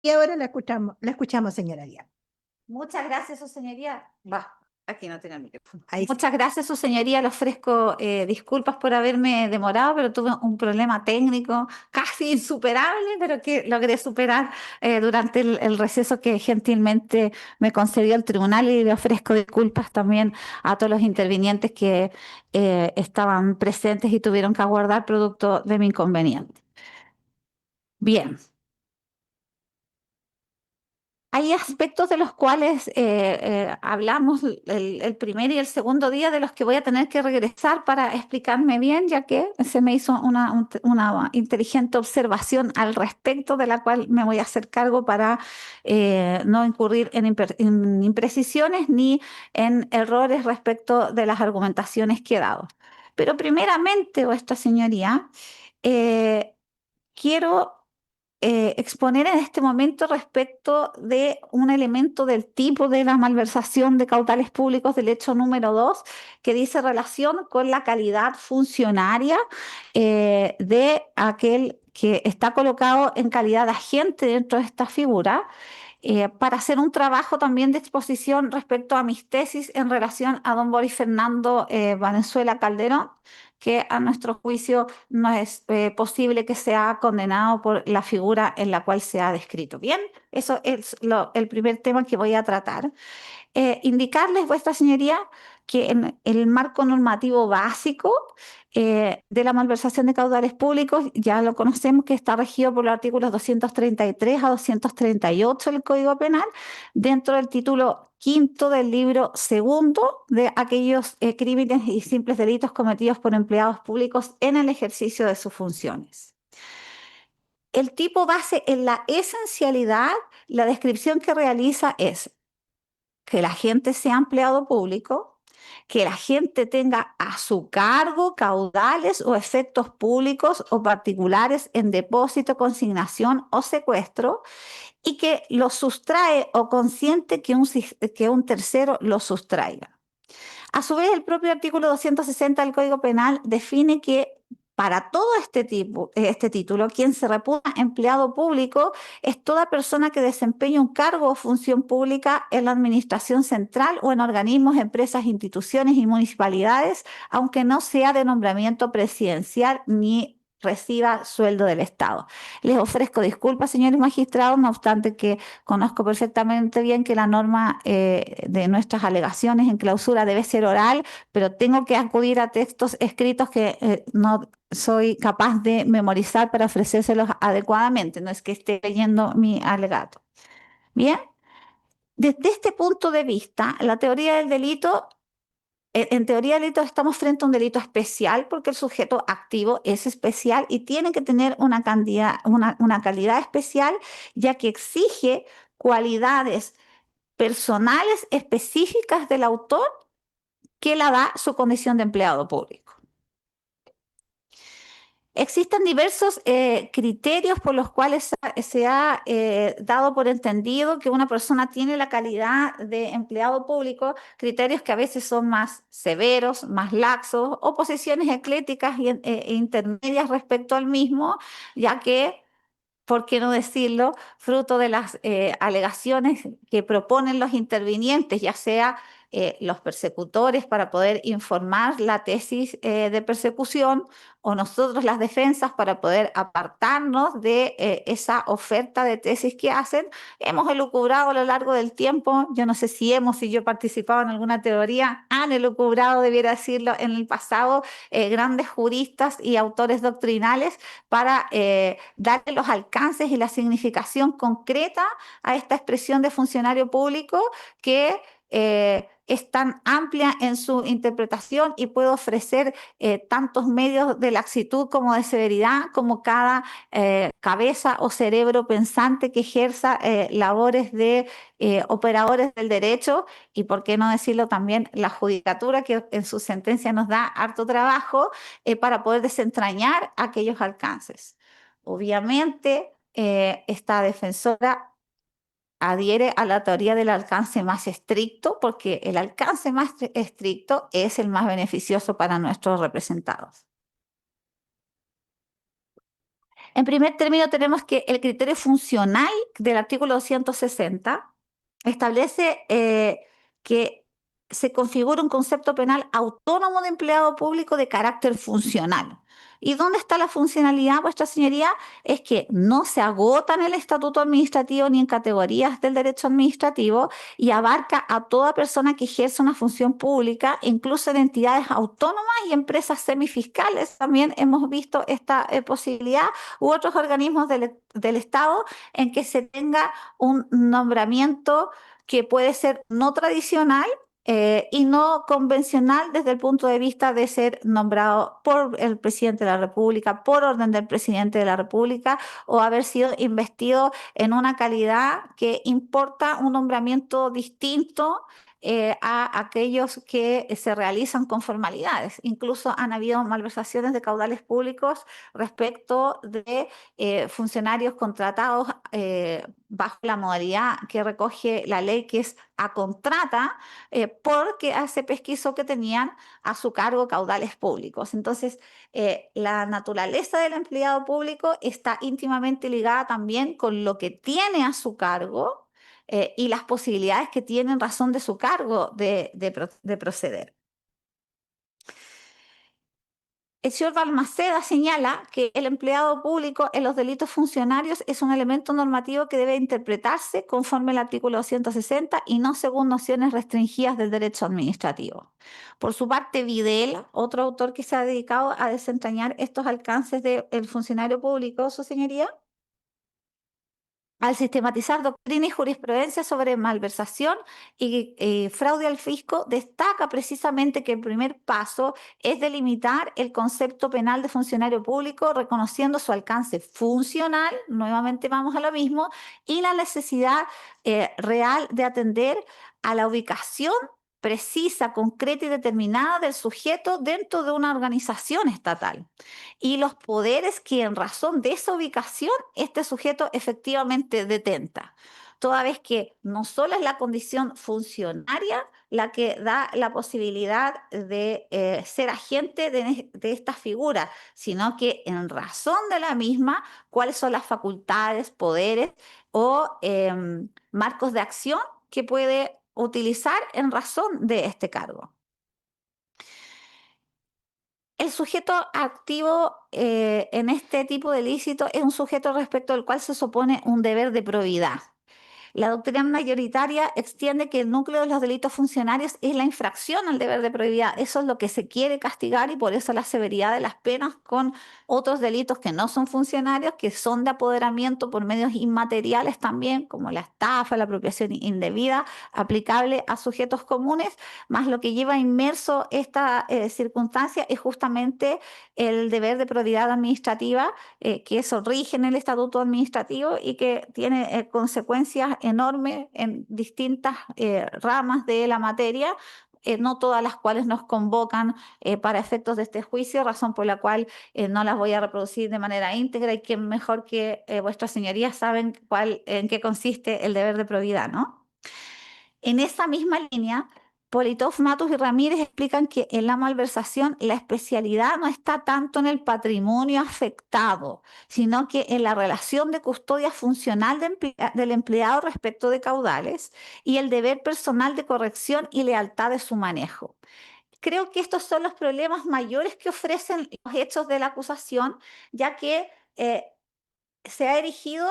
Y ahora la escuchamos, señora Díaz. Muchas gracias, su señoría. Va, aquí no tiene el micrófono. Ahí sí. Muchas gracias, su señoría. Le ofrezco disculpas por haberme demorado, pero tuve un problema técnico casi insuperable, pero que logré superar durante el receso que gentilmente me concedió el tribunal, y le ofrezco disculpas también a todos los intervinientes que estaban presentes y tuvieron que aguardar producto de mi inconveniente. Bien. Hay aspectos de los cuales hablamos el primer y el segundo día, de los que voy a tener que regresar para explicarme bien, ya que se me hizo una inteligente observación al respecto, de la cual me voy a hacer cargo para no incurrir en imprecisiones ni en errores respecto de las argumentaciones que he dado. Pero primeramente, vuestra señoría, eh, quiero exponer en este momento respecto de un elemento del tipo de la malversación de caudales públicos del hecho número 2, que dice relación con la calidad funcionaria de aquel que está colocado en calidad de agente dentro de esta figura, para hacer un trabajo también de exposición respecto a mis tesis en relación a don Boris Fernando Valenzuela Calderón, que a nuestro juicio no es posible que sea condenado por la figura en la cual se ha descrito. Bien, eso es el primer tema que voy a tratar. Indicarles, vuestra señoría, que en el marco normativo básico de la malversación de caudales públicos, ya lo conocemos, que está regido por los artículos 233 a 238 del Código Penal, dentro del título quinto del libro segundo de aquellos crímenes y simples delitos cometidos por empleados públicos en el ejercicio de sus funciones. El tipo base, en la esencialidad, la descripción que realiza es que la gente sea empleado público, que la gente tenga a su cargo caudales o efectos públicos o particulares en depósito, consignación o secuestro, y que lo sustrae o consiente que un tercero lo sustraiga. A su vez, el propio artículo 260 del Código Penal define que para todo este título, quien se reputa empleado público es toda persona que desempeña un cargo o función pública en la administración central o en organismos, empresas, instituciones y municipalidades, aunque no sea de nombramiento presidencial ni reciba sueldo del Estado. Les ofrezco disculpas, señores magistrados, no obstante que conozco perfectamente bien que la norma de nuestras alegaciones en clausura debe ser oral, pero tengo que acudir a textos escritos que no soy capaz de memorizar para ofrecérselos adecuadamente. No es que esté leyendo mi alegato. Bien, desde este punto de vista, la teoría del delito, en teoría del delito estamos frente a un delito especial, porque el sujeto activo es especial y tiene que tener una calidad especial, ya que exige cualidades personales específicas del autor que la da su condición de empleado público. Existen diversos criterios por los cuales se ha dado por entendido que una persona tiene la calidad de empleado público, criterios que a veces son más severos, más laxos, o posiciones eclécticas e intermedias respecto al mismo, ya que, ¿por qué no decirlo?, fruto de las alegaciones que proponen los intervinientes, ya sea los persecutores para poder informar la tesis de persecución, o nosotros las defensas para poder apartarnos de esa oferta de tesis que hacen. Hemos elucubrado a lo largo del tiempo, yo no sé si yo he participado en alguna teoría, han elucubrado, debiera decirlo, en el pasado, grandes juristas y autores doctrinales para darle los alcances y la significación concreta a esta expresión de funcionario público que es tan amplia en su interpretación y puede ofrecer tantos medios de laxitud como de severidad, como cada cabeza o cerebro pensante que ejerza labores de operadores del derecho, y por qué no decirlo también la judicatura, que en su sentencia nos da harto trabajo para poder desentrañar aquellos alcances. Obviamente, esta defensora adhiere a la teoría del alcance más estricto, porque el alcance más estricto es el más beneficioso para nuestros representados. En primer término, tenemos que el criterio funcional del artículo 260 establece que se configura un concepto penal autónomo de empleado público de carácter funcional. ¿Y dónde está la funcionalidad, vuestra señoría? Es que no se agota en el estatuto administrativo ni en categorías del derecho administrativo y abarca a toda persona que ejerce una función pública, incluso en entidades autónomas y empresas semifiscales. También hemos visto esta posibilidad u otros organismos del Estado en que se tenga un nombramiento que puede ser no tradicional y no convencional desde el punto de vista de ser nombrado por el presidente de la República, por orden del presidente de la República, o haber sido investido en una calidad que importa un nombramiento distinto a aquellos que se realizan con formalidades. Incluso han habido malversaciones de caudales públicos respecto de funcionarios contratados bajo la modalidad que recoge la ley, que es a contrata, porque se pesquisó que tenían a su cargo caudales públicos. Entonces, la naturaleza del empleado público está íntimamente ligada también con lo que tiene a su cargo y las posibilidades que tiene en razón de su cargo de proceder. El señor Balmaceda señala que el empleado público en los delitos funcionarios es un elemento normativo que debe interpretarse conforme al artículo 260 y no según nociones restringidas del derecho administrativo. Por su parte, Videla, otro autor que se ha dedicado a desentrañar estos alcances del funcionario público, su señoría, al sistematizar doctrina y jurisprudencia sobre malversación y fraude al fisco, destaca precisamente que el primer paso es delimitar el concepto penal de funcionario público, reconociendo su alcance funcional, nuevamente vamos a lo mismo, y la necesidad real de atender a la ubicación precisa, concreta y determinada del sujeto dentro de una organización estatal y los poderes que en razón de esa ubicación este sujeto efectivamente detenta. Toda vez que no solo es la condición funcionaria la que da la posibilidad de ser agente de esta figura, sino que en razón de la misma, cuáles son las facultades, poderes o marcos de acción que puede utilizar en razón de este cargo. El sujeto activo en este tipo de ilícito es un sujeto respecto al cual se supone un deber de probidad. La doctrina mayoritaria extiende que el núcleo de los delitos funcionarios es la infracción al deber de probidad. Eso es lo que se quiere castigar y por eso la severidad de las penas con otros delitos que no son funcionarios, que son de apoderamiento por medios inmateriales también, como la estafa, la apropiación indebida, aplicable a sujetos comunes, más lo que lleva inmerso esta circunstancia es justamente el deber de probidad administrativa, que eso rige en el estatuto administrativo y que tiene consecuencias enormes en distintas ramas de la materia, no todas las cuales nos convocan para efectos de este juicio, razón por la cual no las voy a reproducir de manera íntegra y que mejor que vuestras señorías saben en qué consiste el deber de probidad, ¿no? En esa misma línea, Politov, Matus y Ramírez explican que en la malversación la especialidad no está tanto en el patrimonio afectado, sino que en la relación de custodia funcional del empleado respecto de caudales y el deber personal de corrección y lealtad de su manejo. Creo que estos son los problemas mayores que ofrecen los hechos de la acusación, ya que se ha erigido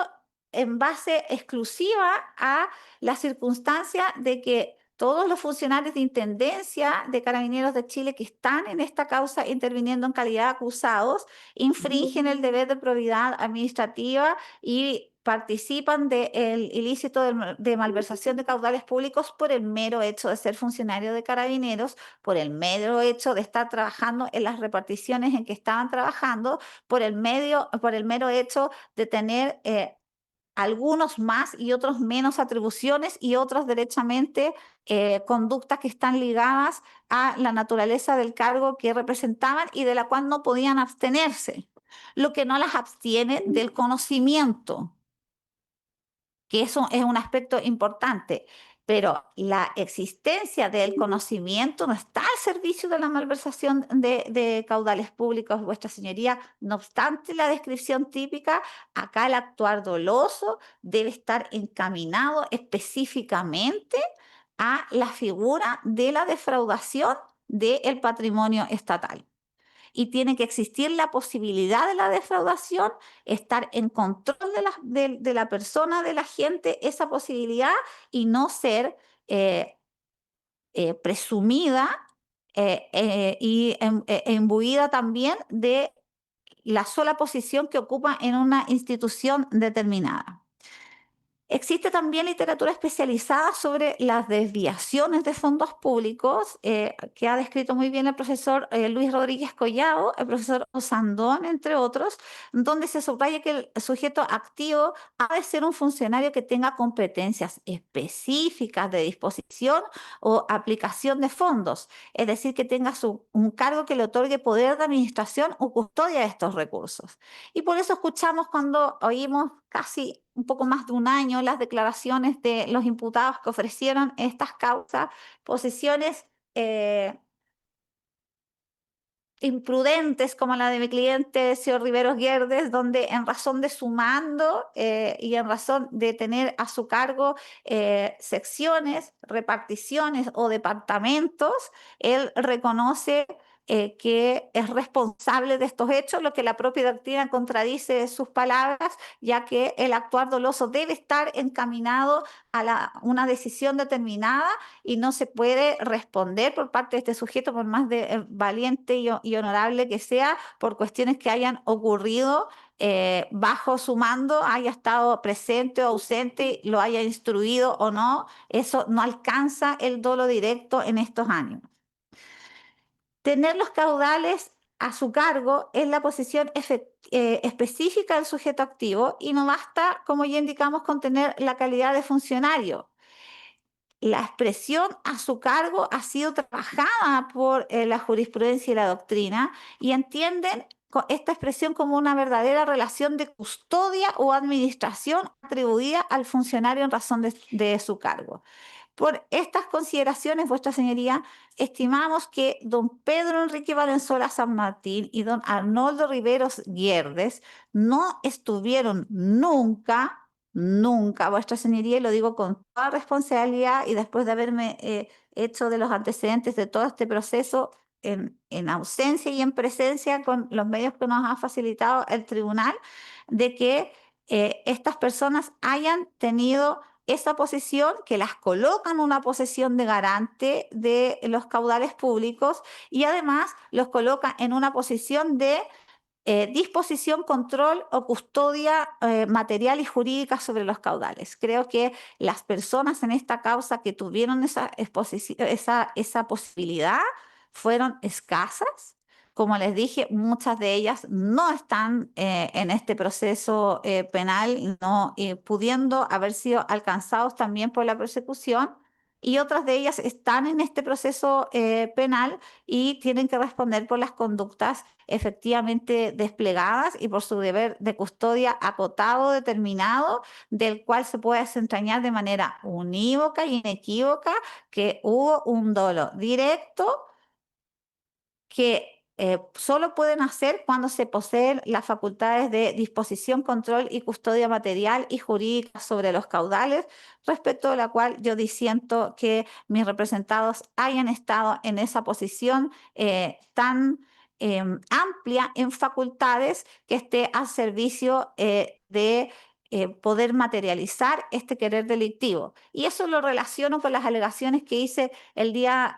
en base exclusiva a la circunstancia de que todos los funcionarios de Intendencia de Carabineros de Chile que están en esta causa interviniendo en calidad de acusados infringen el deber de probidad administrativa y participan del ilícito de malversación de caudales públicos por el mero hecho de ser funcionario de Carabineros, por el mero hecho de estar trabajando en las reparticiones en que estaban trabajando, por el mero hecho de tener algunos más y otros menos atribuciones y otras derechamente conductas que están ligadas a la naturaleza del cargo que representaban y de la cual no podían abstenerse, lo que no las abstiene del conocimiento, que eso es un aspecto importante. pero la existencia del conocimiento no está al servicio de la malversación de caudales públicos, vuestra señoría. No obstante la descripción típica, acá el actuar doloso debe estar encaminado específicamente a la figura de la defraudación del patrimonio estatal. Y tiene que existir la posibilidad de la defraudación, estar en control de la persona, de la gente, esa posibilidad, y no ser presumida e imbuida también de la sola posición que ocupa en una institución determinada. Existe también literatura especializada sobre las desviaciones de fondos públicos, que ha descrito muy bien el profesor Luis Rodríguez Collado, el profesor Osandón, entre otros, donde se subraya que el sujeto activo ha de ser un funcionario que tenga competencias específicas de disposición o aplicación de fondos, es decir, que tenga un cargo que le otorgue poder de administración o custodia de estos recursos. Y por eso escuchamos cuando oímos casi un poco más de un año las declaraciones de los imputados que ofrecieron estas causas, posiciones imprudentes como la de mi cliente, señor Riveros Guerdes, donde en razón de su mando y en razón de tener a su cargo secciones, reparticiones o departamentos, él reconoce que es responsable de estos hechos, lo que la propia doctrina contradice sus palabras, ya que el actuar doloso debe estar encaminado a una decisión determinada y no se puede responder por parte de este sujeto, por más de valiente y honorable que sea, por cuestiones que hayan ocurrido bajo su mando, haya estado presente o ausente, lo haya instruido o no. Eso no alcanza el dolo directo en estos años. Tener los caudales a su cargo es la posición específica del sujeto activo y no basta, como ya indicamos, con tener la calidad de funcionario. La expresión a su cargo ha sido trabajada por la jurisprudencia y la doctrina y entienden esta expresión como una verdadera relación de custodia o administración atribuida al funcionario en razón de su cargo. Por estas consideraciones, vuestra señoría, estimamos que don Pedro Enrique Valenzuela San Martín y don Arnoldo Riveros Guierdes no estuvieron nunca, vuestra señoría, y lo digo con toda responsabilidad y después de haberme hecho de los antecedentes de todo este proceso en ausencia y en presencia con los medios que nos ha facilitado el tribunal, de que estas personas hayan tenido esa posición que las coloca en una posición de garante de los caudales públicos y además los coloca en una posición de disposición, control o custodia material y jurídica sobre los caudales. Creo que las personas en esta causa que tuvieron esa posibilidad fueron escasas. Como les dije, muchas de ellas no están en este proceso penal, no pudiendo haber sido alcanzados también por la persecución, y otras de ellas están en este proceso penal y tienen que responder por las conductas efectivamente desplegadas y por su deber de custodia acotado, determinado, del cual se puede desentrañar de manera unívoca y inequívoca que hubo un dolo directo que solo pueden hacer cuando se poseen las facultades de disposición, control y custodia material y jurídica sobre los caudales, respecto de la cual yo disiento que mis representados hayan estado en esa posición tan amplia en facultades que esté al servicio de poder materializar este querer delictivo. Y eso lo relaciono con las alegaciones que hice el día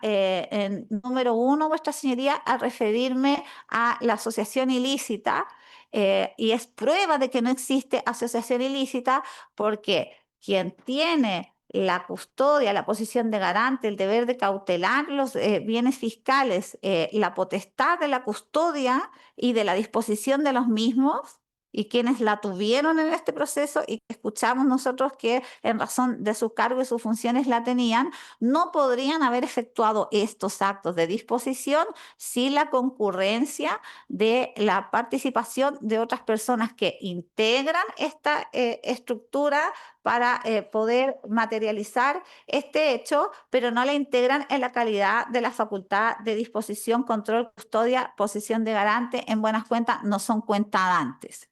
número 1, vuestra señoría, al referirme a la asociación ilícita, y es prueba de que no existe asociación ilícita porque quien tiene la custodia, la posición de garante, el deber de cautelar los bienes fiscales, la potestad de la custodia y de la disposición de los mismos, y quienes la tuvieron en este proceso y que escuchamos nosotros que en razón de su cargo y sus funciones la tenían, no podrían haber efectuado estos actos de disposición sin la concurrencia de la participación de otras personas que integran esta estructura para poder materializar este hecho, pero no la integran en la calidad de la facultad de disposición, control, custodia, posición de garante, en buenas cuentas, no son cuentadantes.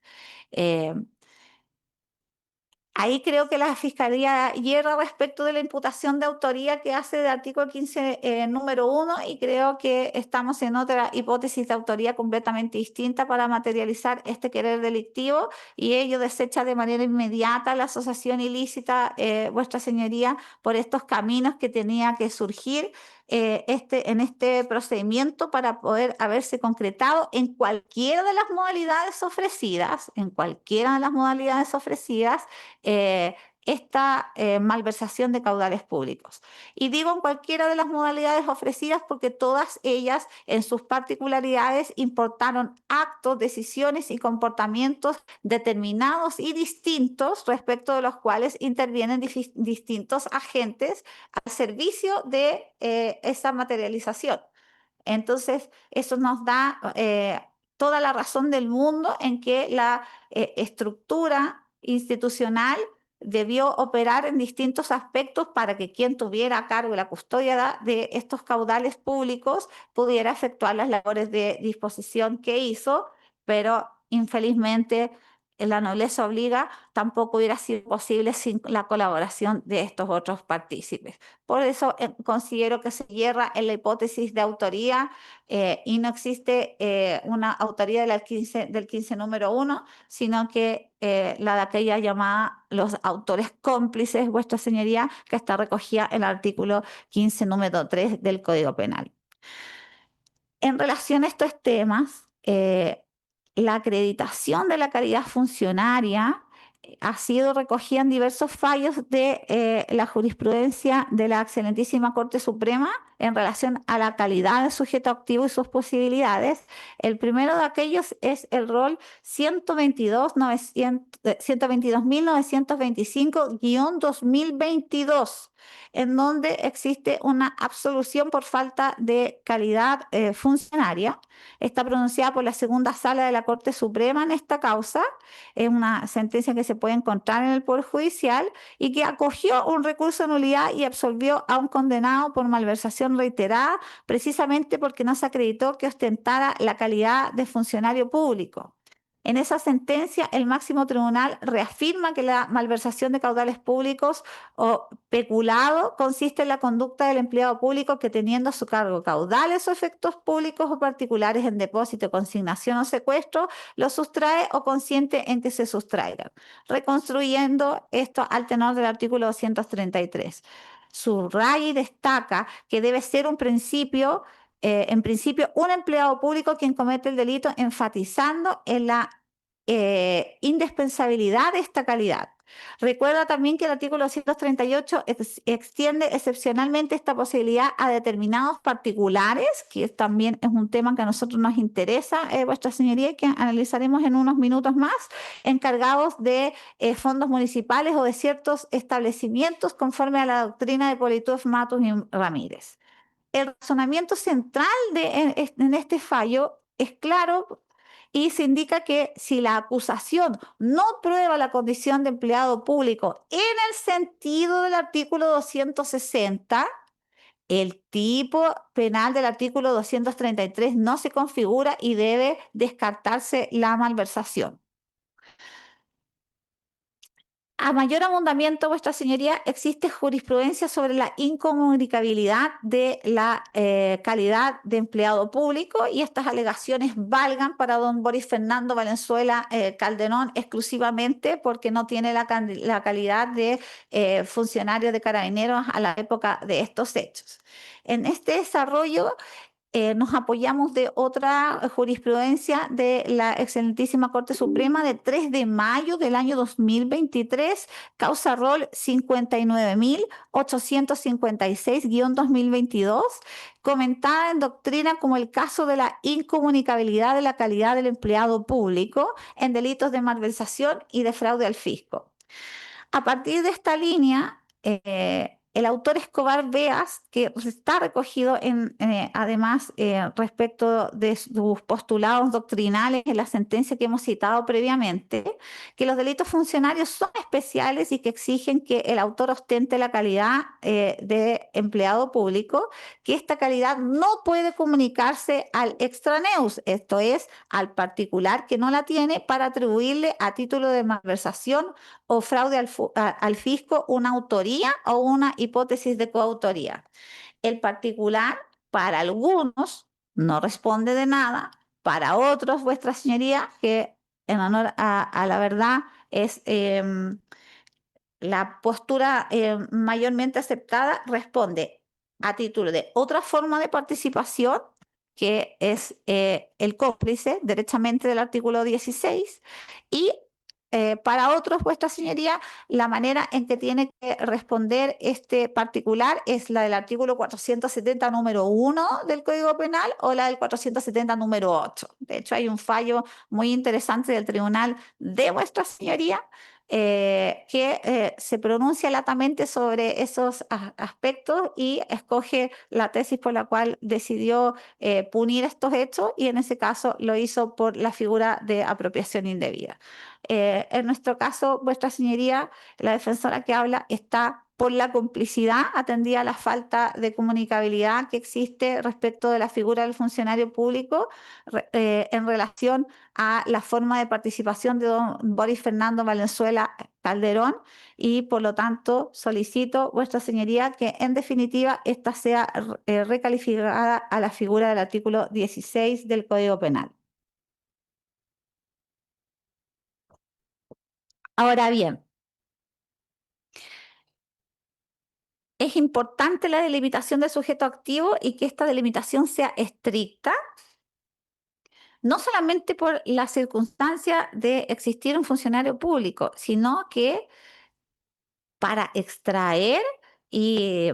Eh, Ahí creo que la Fiscalía hierra respecto de la imputación de autoría que hace del artículo 15, número 1, y creo que estamos en otra hipótesis de autoría completamente distinta para materializar este querer delictivo, y ello desecha de manera inmediata la asociación ilícita, Vuestra Señoría, por estos caminos que tenía que surgir en este procedimiento para poder haberse concretado en cualquiera de las modalidades ofrecidas, eh, esta malversación de caudales públicos. Y digo en cualquiera de las modalidades ofrecidas porque todas ellas en sus particularidades importaron actos, decisiones y comportamientos determinados y distintos respecto de los cuales intervienen distintos agentes al servicio de esa materialización. Entonces, eso nos da toda la razón del mundo en que la estructura institucional debió operar en distintos aspectos para que quien tuviera a cargo la custodia de estos caudales públicos pudiera efectuar las labores de disposición que hizo, pero infelizmente la nobleza obliga, tampoco hubiera sido posible sin la colaboración de estos otros partícipes. Por eso considero que se hierra en la hipótesis de autoría y no existe una autoría del 15 número 1, sino que la de aquella llamada los autores cómplices, Vuestra Señoría, que está recogida en el artículo 15 número 3 del Código Penal. En relación a estos temas, la acreditación de la calidad funcionaria ha sido recogida en diversos fallos de la jurisprudencia de la excelentísima Corte Suprema en relación a la calidad del sujeto activo y sus posibilidades. El primero de aquellos es el rol 122.925-2022, en donde existe una absolución por falta de calidad funcionaria. Está pronunciada por la segunda sala de la Corte Suprema en esta causa. Es una sentencia que se puede encontrar en el Poder Judicial y que acogió un recurso de nulidad y absolvió a un condenado por malversación reiterada, precisamente porque no se acreditó que ostentara la calidad de funcionario público. En esa sentencia, el máximo tribunal reafirma que la malversación de caudales públicos o peculado consiste en la conducta del empleado público que, teniendo a su cargo caudales o efectos públicos o particulares en depósito, consignación o secuestro, los sustrae o consiente en que se sustraigan, reconstruyendo esto al tenor del artículo 233. Subraya y destaca que debe ser un principio en principio, un empleado público quien comete el delito, enfatizando en la indispensabilidad de esta calidad. Recuerda también que el artículo 238 extiende excepcionalmente esta posibilidad a determinados particulares, que también es un tema que a nosotros nos interesa, Vuestra Señoría, y que analizaremos en unos minutos más, encargados de fondos municipales o de ciertos establecimientos conforme a la doctrina de Politud, Matus y Ramírez. El razonamiento central en este fallo es claro y se indica que si la acusación no prueba la condición de empleado público en el sentido del artículo 260, el tipo penal del artículo 233 no se configura y debe descartarse la malversación. A mayor abundamiento, Vuestra Señoría, existe jurisprudencia sobre la incomunicabilidad de la calidad de empleado público, y estas alegaciones valgan para don Boris Fernando Valenzuela Calderón exclusivamente porque no tiene la calidad de funcionario de carabineros a la época de estos hechos. En este desarrollo, nos apoyamos de otra jurisprudencia de la excelentísima Corte Suprema de 3 de mayo del año 2023, causa rol 59.856-2022, comentada en doctrina como el caso de la incomunicabilidad de la calidad del empleado público en delitos de malversación y de fraude al fisco. A partir de esta línea, el autor Escobar Beas, que está recogido además respecto de sus postulados doctrinales en la sentencia que hemos citado previamente, que los delitos funcionarios son especiales y que exigen que el autor ostente la calidad de empleado público, que esta calidad no puede comunicarse al extraneus, esto es, al particular que no la tiene, para atribuirle a título de malversación o fraude al fisco una autoría o una hipótesis de coautoría. El particular, para algunos, no responde de nada, para otros, vuestra señoría, que en honor a la verdad es la postura mayormente aceptada, responde a título de otra forma de participación, que es el cómplice, derechamente del artículo 16, y para otros, vuestra señoría, la manera en que tiene que responder este particular es la del artículo 470 número 1 del Código Penal o la del 470 número 8. De hecho, hay un fallo muy interesante del Tribunal de vuestra señoría que se pronuncia latamente sobre esos aspectos y escoge la tesis por la cual decidió punir estos hechos, y en ese caso lo hizo por la figura de apropiación indebida. En nuestro caso, vuestra señoría, la defensora que habla está por la complicidad, atendida a la falta de comunicabilidad que existe respecto de la figura del funcionario público en relación a la forma de participación de don Boris Fernando Valenzuela Calderón, y por lo tanto solicito, vuestra señoría, que en definitiva esta sea recalificada a la figura del artículo 16 del Código Penal. Ahora bien, es importante la delimitación del sujeto activo y que esta delimitación sea estricta, no solamente por la circunstancia de existir un funcionario público, sino que para extraer y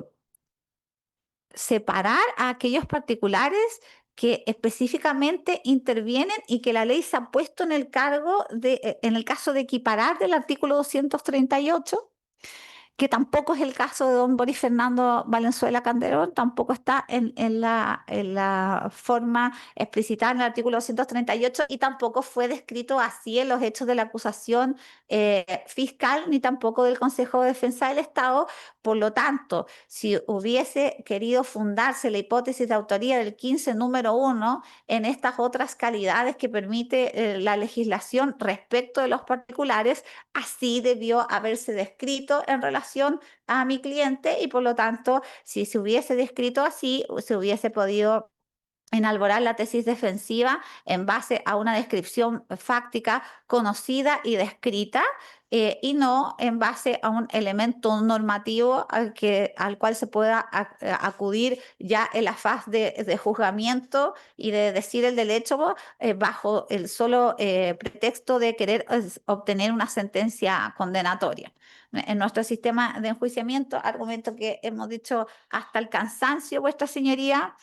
separar a aquellos particulares que específicamente intervienen y que la ley se ha puesto en el cargo en el caso de equiparar del artículo 238, que tampoco es el caso de don Boris Fernando Valenzuela Calderón, tampoco está en la forma explicitada en el artículo 238, y tampoco fue descrito así en los hechos de la acusación fiscal, ni tampoco del Consejo de Defensa del Estado. Por lo tanto, si hubiese querido fundarse la hipótesis de autoría del 15 número 1 en estas otras calidades que permite la legislación respecto de los particulares, así debió haberse descrito en relación a mi cliente, y por lo tanto, si se hubiese descrito así, se hubiese podido enalborar la tesis defensiva en base a una descripción fáctica conocida y descrita, y no en base a un elemento normativo al cual se pueda acudir ya en la faz de juzgamiento y de decir el derecho bajo el solo pretexto de querer obtener una sentencia condenatoria. En nuestro sistema de enjuiciamiento, argumento que hemos dicho hasta el cansancio, vuestra señoría,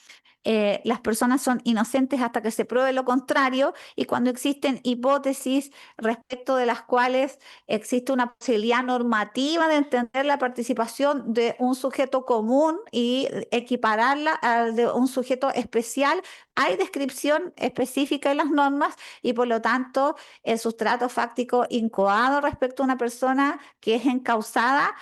las personas son inocentes hasta que se pruebe lo contrario, y cuando existen hipótesis respecto de las cuales existe una posibilidad normativa de entender la participación de un sujeto común y equipararla al de un sujeto especial, hay descripción específica en las normas, y por lo tanto el sustrato fáctico incoado respecto a una persona que es encausada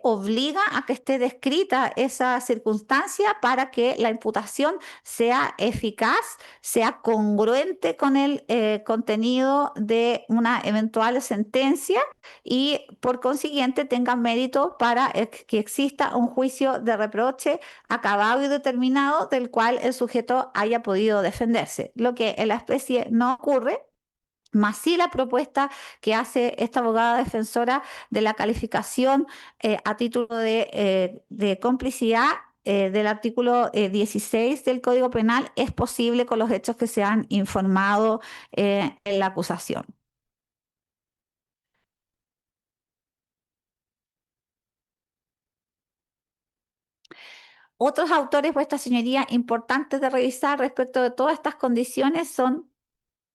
obliga a que esté descrita esa circunstancia para que la imputación sea eficaz, sea congruente con el contenido de una eventual sentencia, y por consiguiente tenga mérito para que exista un juicio de reproche acabado y determinado del cual el sujeto haya podido defenderse, lo que en la especie no ocurre. Más sí la propuesta que hace esta abogada defensora de la calificación a título de complicidad del artículo 16 del Código Penal es posible con los hechos que se han informado en la acusación. Otros autores, vuestra señoría, importantes de revisar respecto de todas estas condiciones son,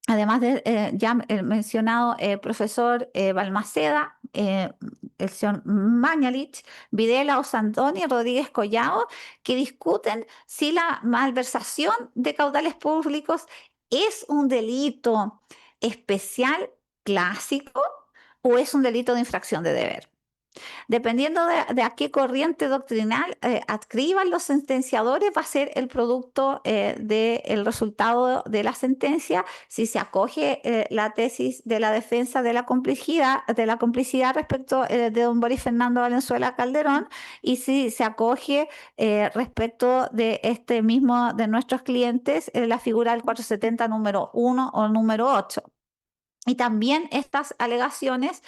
además de ya el mencionado profesor Balmaceda, el señor Mañalich, Videla, Osandoni y Rodríguez Collado, que discuten si la malversación de caudales públicos es un delito especial clásico o es un delito de infracción de deber. Dependiendo de a qué corriente doctrinal adscriban los sentenciadores, va a ser el producto del resultado de la sentencia, si se acoge la tesis de la defensa de la complicidad respecto de don Boris Fernando Valenzuela Calderón, y si se acoge respecto de este mismo de nuestros clientes, la figura del 470 número 1 o número 8. Y también estas alegaciones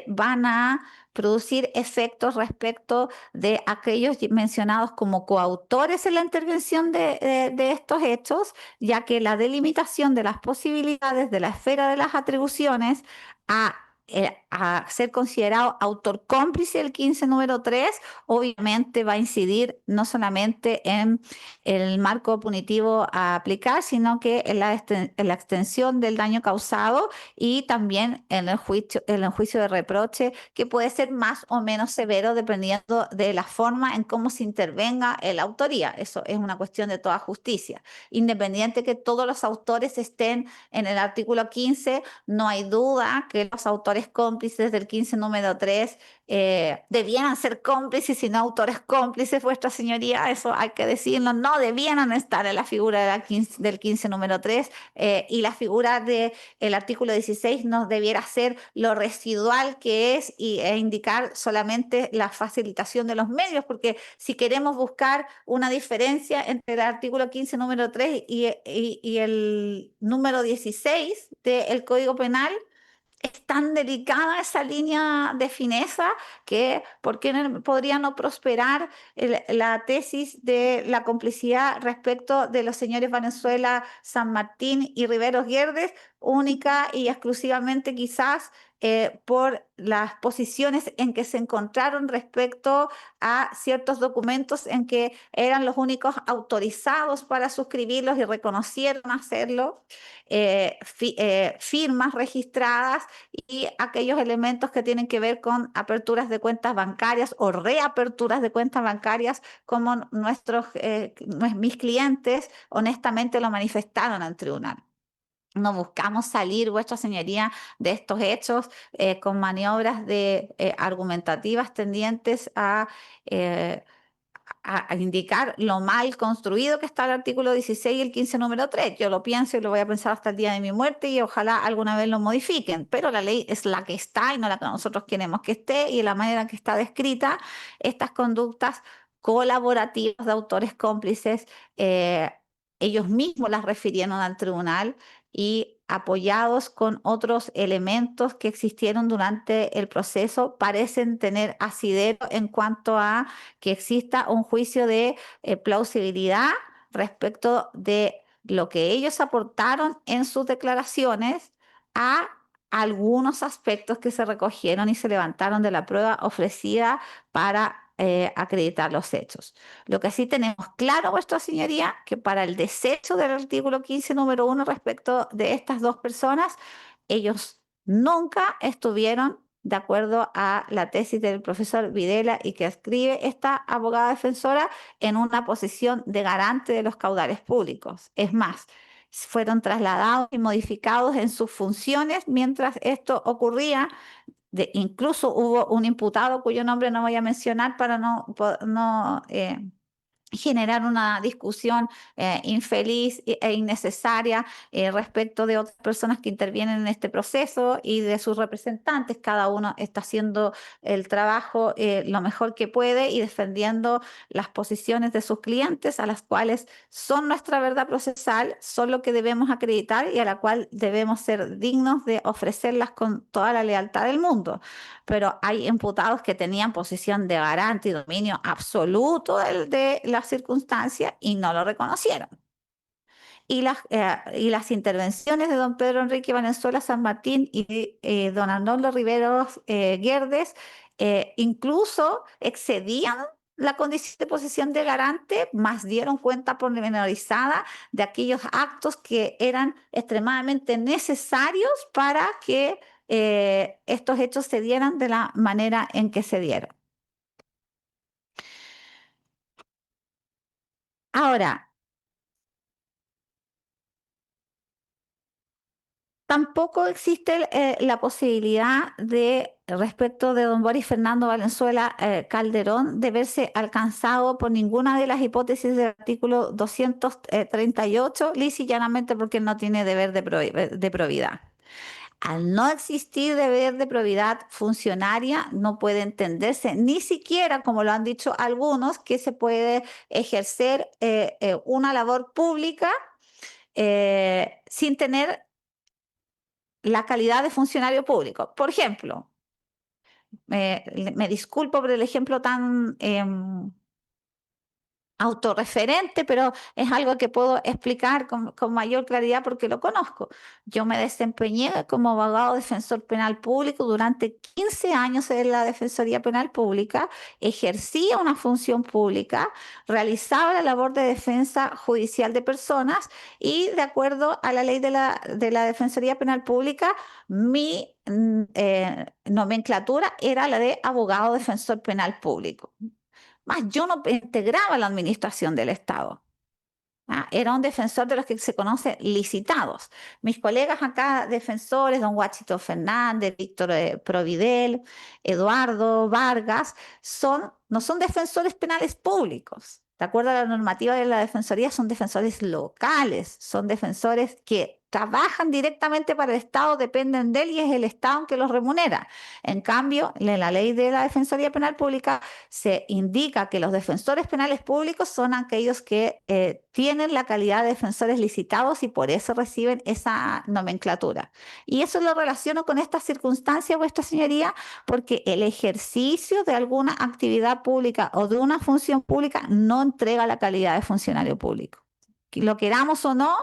van a producir efectos respecto de aquellos mencionados como coautores en la intervención de estos hechos, ya que la delimitación de las posibilidades de la esfera de las atribuciones a ser considerado autor cómplice del 15 número 3, obviamente va a incidir no solamente en el marco punitivo a aplicar, sino que en la extensión del daño causado y también en el juicio de reproche, que puede ser más o menos severo dependiendo de la forma en cómo se intervenga en la autoría. Eso es una cuestión de toda justicia. Independiente que todos los autores estén en el artículo 15, no hay duda que los autores cómplices del 15 número 3 debieran ser cómplices y no autores cómplices, vuestra señoría, eso hay que decirlo, no debieran estar en la figura del 15 número 3 y la figura del artículo 16 no debiera ser lo residual que es e indicar solamente la facilitación de los medios, porque si queremos buscar una diferencia entre el artículo 15 número 3 y el número 16 del Código Penal, es tan delicada esa línea de fineza que ¿por qué no podría no prosperar la tesis de la complicidad respecto de los señores Valenzuela, San Martín y Riveros Guerdes, única y exclusivamente quizás por las posiciones en que se encontraron respecto a ciertos documentos en que eran los únicos autorizados para suscribirlos y reconocieron hacerlo, firmas registradas y aquellos elementos que tienen que ver con aperturas de cuentas bancarias o reaperturas de cuentas bancarias, como mis clientes honestamente lo manifestaron al tribunal. No buscamos salir, vuestra señoría, de estos hechos con maniobras argumentativas tendientes eh, a indicar lo mal construido que está el artículo 16 y el 15 número 3. Yo lo pienso y lo voy a pensar hasta el día de mi muerte y ojalá alguna vez lo modifiquen, pero la ley es la que está y no la que nosotros queremos que esté, y de la manera que está descrita, estas conductas colaborativas de autores cómplices, ellos mismos las refirieron al tribunal y apoyados con otros elementos que existieron durante el proceso, parecen tener asidero en cuanto a que exista un juicio de plausibilidad respecto de lo que ellos aportaron en sus declaraciones a algunos aspectos que se recogieron y se levantaron de la prueba ofrecida para acreditar los hechos. Lo que sí tenemos claro, vuestra señoría, que para el desecho del artículo 15 número 1 respecto de estas dos personas, ellos nunca estuvieron de acuerdo a la tesis del profesor Videla y que escribe esta abogada defensora en una posición de garante de los caudales públicos. Es más, fueron trasladados y modificados en sus funciones mientras esto ocurría. Incluso hubo un imputado cuyo nombre no voy a mencionar para no generar una discusión infeliz e innecesaria respecto de otras personas que intervienen en este proceso y de sus representantes. Cada uno está haciendo el trabajo lo mejor que puede y defendiendo las posiciones de sus clientes, a las cuales son nuestra verdad procesal, son lo que debemos acreditar y a la cual debemos ser dignos de ofrecerlas con toda la lealtad del mundo. Pero hay imputados que tenían posición de garante y dominio absoluto de la la circunstancia y no lo reconocieron. Y las intervenciones de don Pedro Enrique Valenzuela San Martín y don Arnoldo Riveros Guerdes incluso excedían la condición de posición de garante, más dieron cuenta pormenorizada de aquellos actos que eran extremadamente necesarios para que estos hechos se dieran de la manera en que se dieron. Ahora, tampoco existe la posibilidad de, respecto de don Boris Fernando Valenzuela Calderón, de verse alcanzado por ninguna de las hipótesis del artículo 238, lisa y llanamente porque no tiene deber de probidad. Al no existir deber de probidad funcionaria, no puede entenderse ni siquiera, como lo han dicho algunos, que se puede ejercer una labor pública sin tener la calidad de funcionario público. Por ejemplo, me disculpo por el ejemplo tan autorreferente, pero es algo que puedo explicar con mayor claridad porque lo conozco. Yo me desempeñé como abogado defensor penal público durante 15 años en la Defensoría Penal Pública, ejercía una función pública, realizaba la labor de defensa judicial de personas y de acuerdo a la ley de la Defensoría Penal Pública, mi nomenclatura era la de abogado defensor penal público. Más yo no integraba la administración del Estado. Era un defensor de los que se conoce licitados. Mis colegas acá, defensores, don Guachito Fernández, Víctor Providel, Eduardo Vargas, no son defensores penales públicos. De acuerdo a la normativa de la Defensoría, son defensores locales, son defensores que trabajan directamente para el Estado, dependen de él y es el Estado que los remunera. En cambio, en la ley de la Defensoría Penal Pública se indica que los defensores penales públicos son aquellos que tienen la calidad de defensores licitados y por eso reciben esa nomenclatura. Y eso lo relaciono con esta circunstancia, vuestra señoría, porque el ejercicio de alguna actividad pública o de una función pública no entrega la calidad de funcionario público. Lo queramos o no,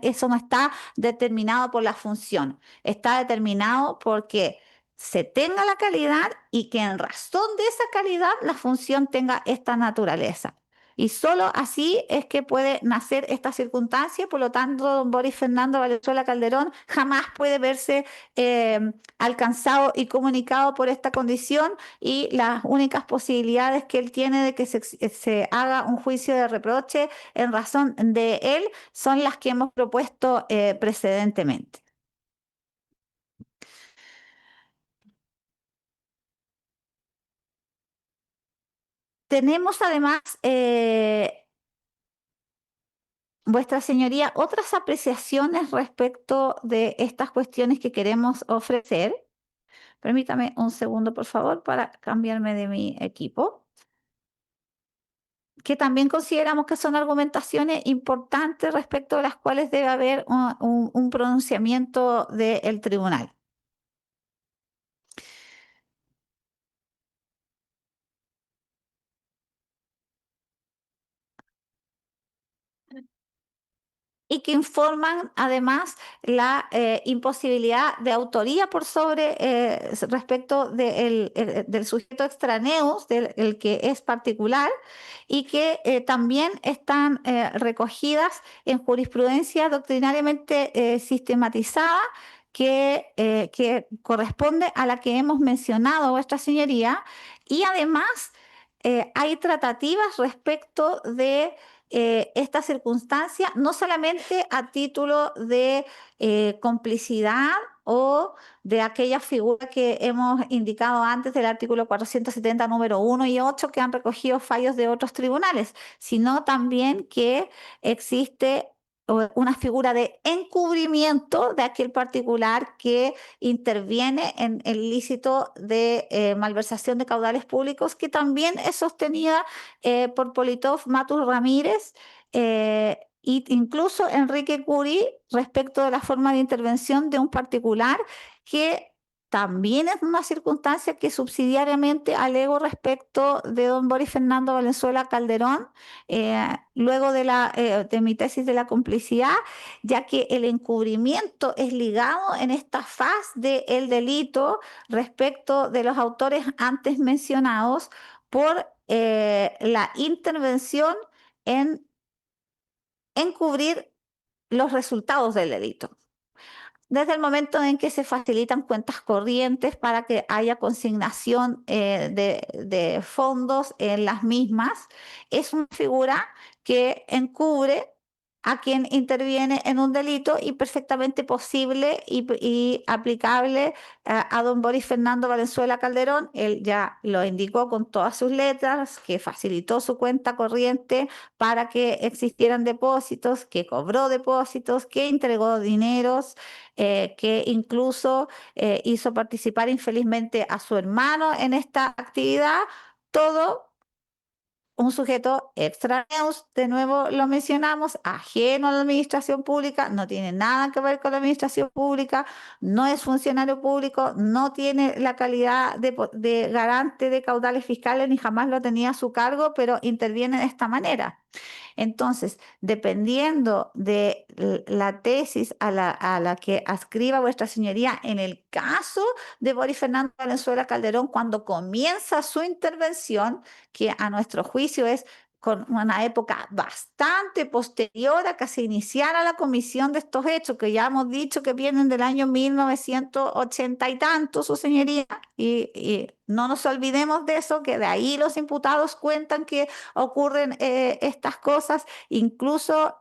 eso no está determinado por la función, está determinado porque se tenga la calidad y que en razón de esa calidad la función tenga esta naturaleza. Y solo así es que puede nacer esta circunstancia, por lo tanto, don Boris Fernando Valenzuela Calderón jamás puede verse alcanzado y comunicado por esta condición y las únicas posibilidades que él tiene de que se haga un juicio de reproche en razón de él son las que hemos propuesto precedentemente. Tenemos además, vuestra señoría, otras apreciaciones respecto de estas cuestiones que queremos ofrecer. Permítame un segundo, por favor, para cambiarme de mi equipo. Que también consideramos que son argumentaciones importantes respecto a las cuales debe haber un pronunciamiento del tribunal. Y que informan además la imposibilidad de autoría por sobre respecto del sujeto extraneus, del que es particular, y que también están recogidas en jurisprudencia doctrinariamente sistematizada que corresponde a la que hemos mencionado, vuestra señoría, y además hay tratativas respecto de esta circunstancia, no solamente a título de complicidad o de aquella figura que hemos indicado antes del artículo 470, número 1 y 8, que han recogido fallos de otros tribunales, sino también que existe una figura de encubrimiento de aquel particular que interviene en el ilícito de malversación de caudales públicos, que también es sostenida por Politov Matus Ramírez e incluso Enrique Curí respecto de la forma de intervención de un particular que también es una circunstancia que subsidiariamente alego respecto de don Boris Fernando Valenzuela Calderón, luego de mi tesis de la complicidad, ya que el encubrimiento es ligado en esta faz del delito respecto de los autores antes mencionados por la intervención en encubrir los resultados del delito. Desde el momento en que se facilitan cuentas corrientes para que haya consignación de fondos en las mismas, es una figura que encubre a quien interviene en un delito y perfectamente posible y aplicable a don Boris Fernando Valenzuela Calderón. Él ya lo indicó con todas sus letras, que facilitó su cuenta corriente para que existieran depósitos, que cobró depósitos, que entregó dineros, que incluso hizo participar infelizmente a su hermano en esta actividad, todo un sujeto extraneus, de nuevo lo mencionamos, ajeno a la administración pública, no tiene nada que ver con la administración pública, no es funcionario público, no tiene la calidad de garante de caudales fiscales, ni jamás lo tenía a su cargo, pero interviene de esta manera. Entonces, dependiendo de la tesis a la que ascriba vuestra señoría, en el caso de Boris Fernando Valenzuela Calderón, cuando comienza su intervención, que a nuestro juicio es con una época bastante posterior a que se iniciara la comisión de estos hechos, que ya hemos dicho que vienen del año 1980 y tanto, su señoría, y no nos olvidemos de eso, que de ahí los imputados cuentan que ocurren estas cosas. Incluso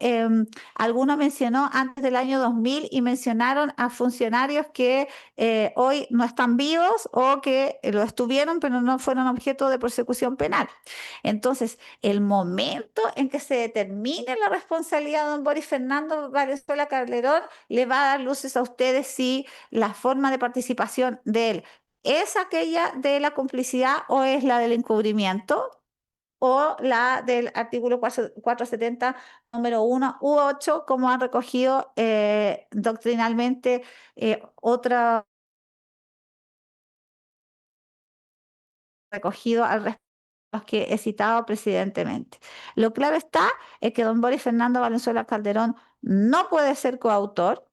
alguno mencionó antes del año 2000 y mencionaron a funcionarios que hoy no están vivos o que lo estuvieron, pero no fueron objeto de persecución penal. Entonces, el momento en que se determine la responsabilidad de don Boris Fernando Valenzuela Calderón le va a dar luces a ustedes si la forma de participación de él es aquella de la complicidad o es la del encubrimiento o la del artículo 470, número 1 u 8, como han recogido doctrinalmente otra recogido al respecto los que he citado precedentemente. Lo claro está es que don Boris Fernando Valenzuela Calderón no puede ser coautor,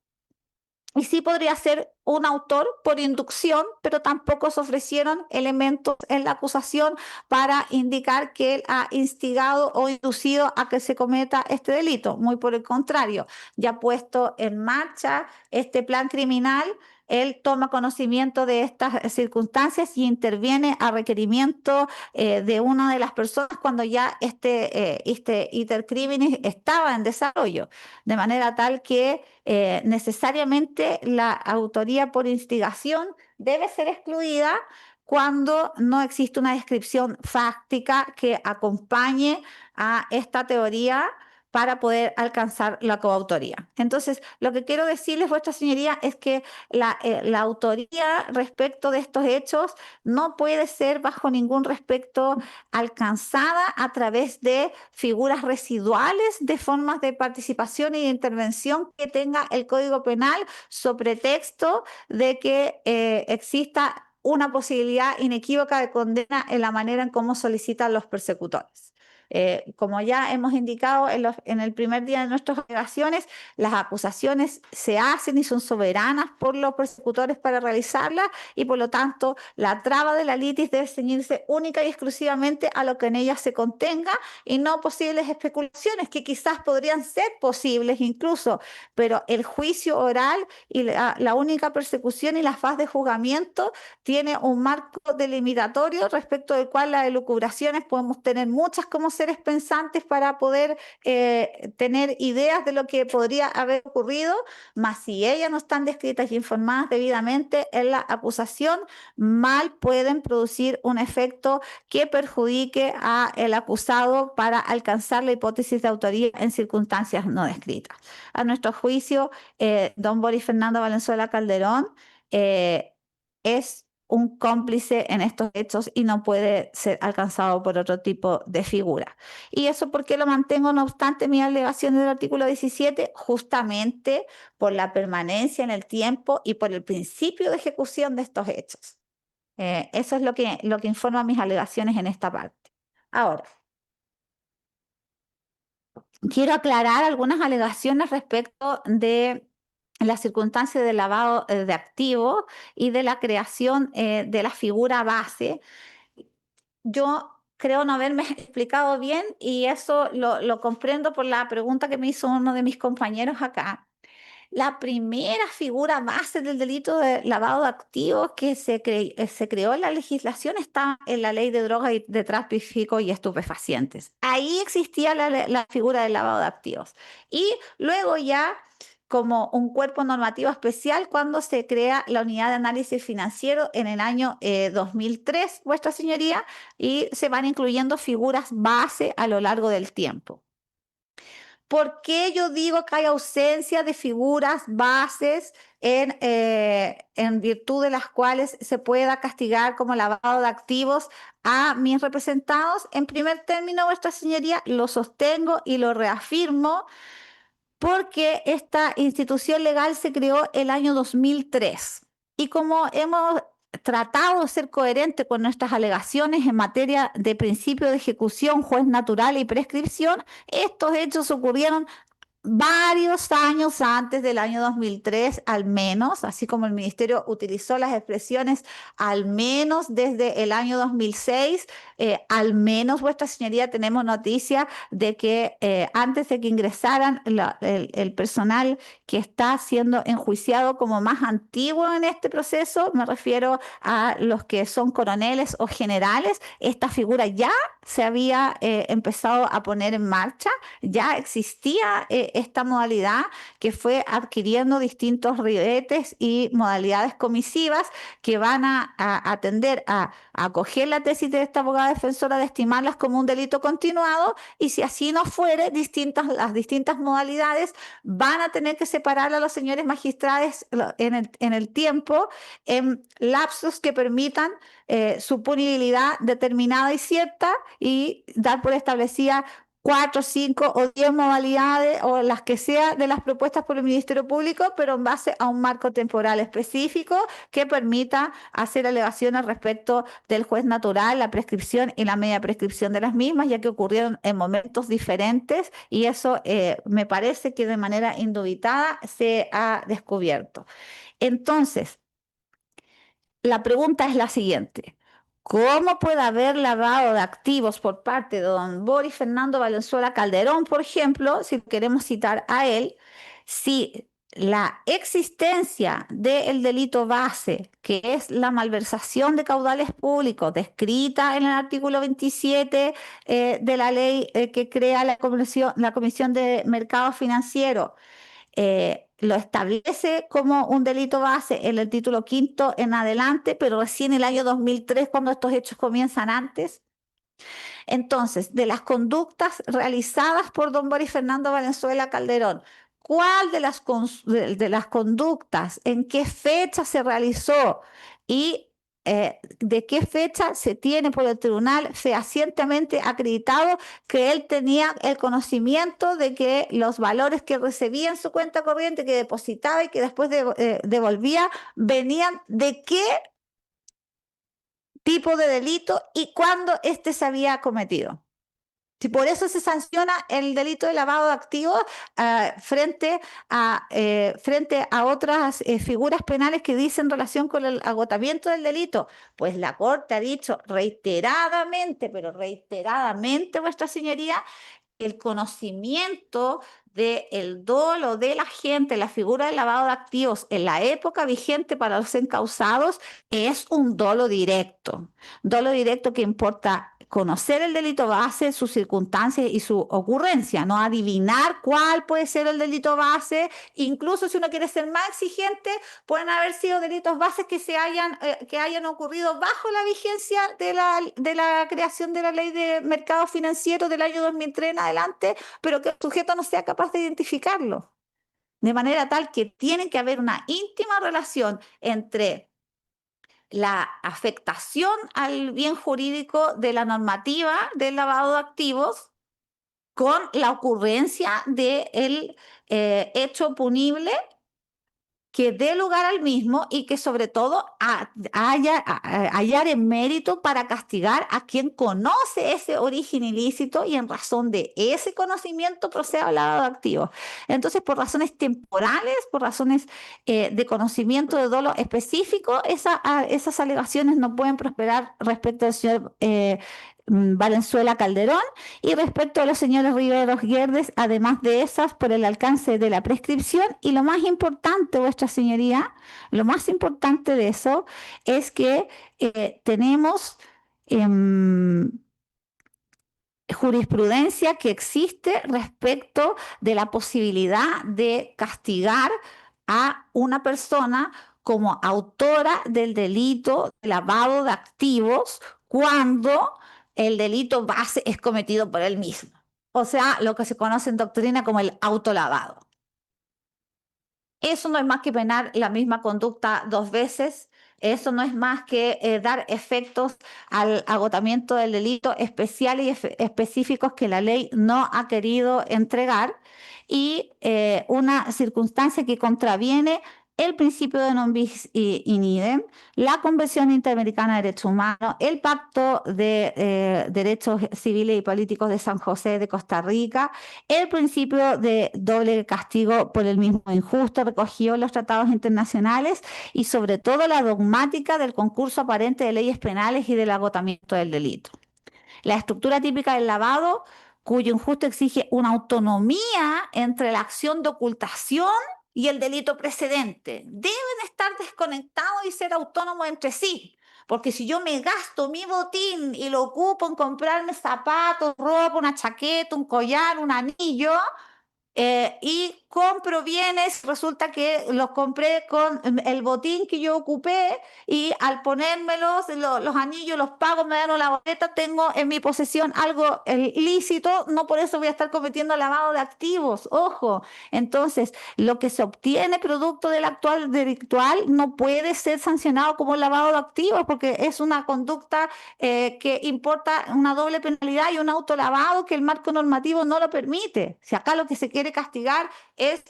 y sí podría ser un autor por inducción, pero tampoco se ofrecieron elementos en la acusación para indicar que él ha instigado o inducido a que se cometa este delito. Muy por el contrario, ya puesto en marcha este plan criminal, él toma conocimiento de estas circunstancias y interviene a requerimiento de una de las personas cuando ya este iter criminis estaba en desarrollo, de manera tal que necesariamente la autoría por instigación debe ser excluida cuando no existe una descripción fáctica que acompañe a esta teoría para poder alcanzar la coautoría. Entonces, lo que quiero decirles, vuestra señoría, es que la autoría respecto de estos hechos no puede ser bajo ningún respecto alcanzada a través de figuras residuales de formas de participación y de intervención que tenga el Código Penal sobre texto de que exista una posibilidad inequívoca de condena en la manera en cómo solicitan los persecutores. Como ya hemos indicado en el primer día de nuestras alegaciones, las acusaciones se hacen y son soberanas por los persecutores para realizarlas y por lo tanto la traba de la litis debe ceñirse única y exclusivamente a lo que en ella se contenga y no posibles especulaciones que quizás podrían ser posibles incluso, pero el juicio oral y la única persecución y la faz de juzgamiento tiene un marco delimitatorio respecto del cual las elucubraciones podemos tener muchas como seres pensantes para poder tener ideas de lo que podría haber ocurrido, mas si ellas no están descritas y informadas debidamente en la acusación, mal pueden producir un efecto que perjudique al acusado para alcanzar la hipótesis de autoría en circunstancias no descritas. A nuestro juicio, don Boris Fernando Valenzuela Calderón es un cómplice en estos hechos y no puede ser alcanzado por otro tipo de figura. ¿Y eso por qué lo mantengo, no obstante mi alegación del artículo 17? Justamente por la permanencia en el tiempo y por el principio de ejecución de estos hechos. Eso es lo que informa mis alegaciones en esta parte. Ahora, quiero aclarar algunas alegaciones respecto de las circunstancias del lavado de activos y de la creación de la figura base. Yo creo no haberme explicado bien y eso lo comprendo por la pregunta que me hizo uno de mis compañeros acá. La primera figura base del delito de lavado de activos que se creó en la legislación está en la ley de drogas y de tráfico y estupefacientes. Ahí existía la figura del lavado de activos. Y luego ya como un cuerpo normativo especial cuando se crea la unidad de análisis financiero en el año 2003, vuestra señoría, y se van incluyendo figuras base a lo largo del tiempo. ¿Por qué yo digo que hay ausencia de figuras bases en virtud de las cuales se pueda castigar como lavado de activos a mis representados? En primer término, vuestra señoría, lo sostengo y lo reafirmo porque esta institución legal se creó el año 2003. Y como hemos tratado de ser coherente con nuestras alegaciones en materia de principio de ejecución, juez natural y prescripción, estos hechos ocurrieron varios años antes del año 2003, al menos, así como el Ministerio utilizó las expresiones al menos desde el año 2006, al menos, vuestra señoría, tenemos noticia de que antes de que ingresaran el personal que está siendo enjuiciado como más antiguo en este proceso, me refiero a los que son coroneles o generales, esta figura ya se había empezado a poner en marcha, ya existía esta modalidad que fue adquiriendo distintos ribetes y modalidades comisivas que van a atender a acoger la tesis de esta abogada defensora de estimarlas como un delito continuado y si así no fuere, las distintas modalidades van a tener que separar a los señores magistrados en el tiempo en lapsos que permitan su punibilidad determinada y cierta y dar por establecida 4, 5 o 10 modalidades o las que sea de las propuestas por el Ministerio Público, pero en base a un marco temporal específico que permita hacer alegaciones respecto del juez natural, la prescripción y la media prescripción de las mismas, ya que ocurrieron en momentos diferentes y eso me parece que de manera indubitada se ha descubierto. Entonces, la pregunta es la siguiente. ¿Cómo puede haber lavado de activos por parte de don Boris Fernando Valenzuela Calderón, por ejemplo, si queremos citar a él, si la existencia del delito base, que es la malversación de caudales públicos, descrita en el artículo 27 de la ley que crea la Comisión de Mercado Financiero, lo establece como un delito base en el título quinto en adelante, pero recién el año 2003, cuando estos hechos comienzan antes? Entonces, de las conductas realizadas por don Boris Fernando Valenzuela Calderón, ¿cuál de las conductas, en qué fecha se realizó y de qué fecha se tiene por el tribunal fehacientemente acreditado que él tenía el conocimiento de que los valores que recibía en su cuenta corriente, que depositaba y que después devolvía, venían de qué tipo de delito y cuándo éste se había cometido? Si por eso se sanciona el delito de lavado de activos frente a otras figuras penales que dicen relación con el agotamiento del delito, pues la Corte ha dicho reiteradamente, pero reiteradamente, vuestra señoría, el conocimiento del dolo de la gente, la figura del lavado de activos en la época vigente para los encausados es un dolo directo que importa conocer el delito base, sus circunstancias y su ocurrencia, no adivinar cuál puede ser el delito base, incluso si uno quiere ser más exigente, pueden haber sido delitos bases que hayan ocurrido bajo la vigencia de la creación de la ley de mercado financiero del año 2003 en adelante, pero que el sujeto no sea capaz de identificarlo. De manera tal que tiene que haber una íntima relación entre la afectación al bien jurídico de la normativa del lavado de activos con la ocurrencia del hecho punible que dé lugar al mismo y que sobre todo hallar en mérito para castigar a quien conoce ese origen ilícito y en razón de ese conocimiento proceda al lavado de activos. Entonces, por razones temporales, por razones de conocimiento de dolo específico, esas alegaciones no pueden prosperar respecto al señor Valenzuela Calderón y respecto a los señores Riveros Guerdes, además de esas, por el alcance de la prescripción. Y lo más importante, vuestra señoría, lo más importante de eso es que tenemos jurisprudencia que existe respecto de la posibilidad de castigar a una persona como autora del delito de lavado de activos cuando el delito base es cometido por él mismo. O sea, lo que se conoce en doctrina como el autolavado. Eso no es más que penar la misma conducta dos veces. Eso no es más que dar efectos al agotamiento del delito especiales y específicos que la ley no ha querido entregar y una circunstancia que contraviene el principio de non bis in idem, la Convención Interamericana de Derechos Humanos, el Pacto de Derechos Civiles y Políticos de San José de Costa Rica, el principio de doble castigo por el mismo injusto recogido en los tratados internacionales y sobre todo la dogmática del concurso aparente de leyes penales y del agotamiento del delito. La estructura típica del lavado, cuyo injusto exige una autonomía entre la acción de ocultación y el delito precedente, deben estar desconectados y ser autónomos entre sí. Porque si yo me gasto mi botín y lo ocupo en comprarme zapatos, ropa, una chaqueta, un collar, un anillo, y compro bienes, resulta que los compré con el botín que yo ocupé y al ponérmelos, los anillos, los pago, me dan la boleta, tengo en mi posesión algo ilícito, no por eso voy a estar cometiendo lavado de activos, ojo. Entonces, lo que se obtiene producto del actual delictual no puede ser sancionado como lavado de activos porque es una conducta que importa una doble penalidad y un autolavado que el marco normativo no lo permite. Si acá lo que se quiere castigar es,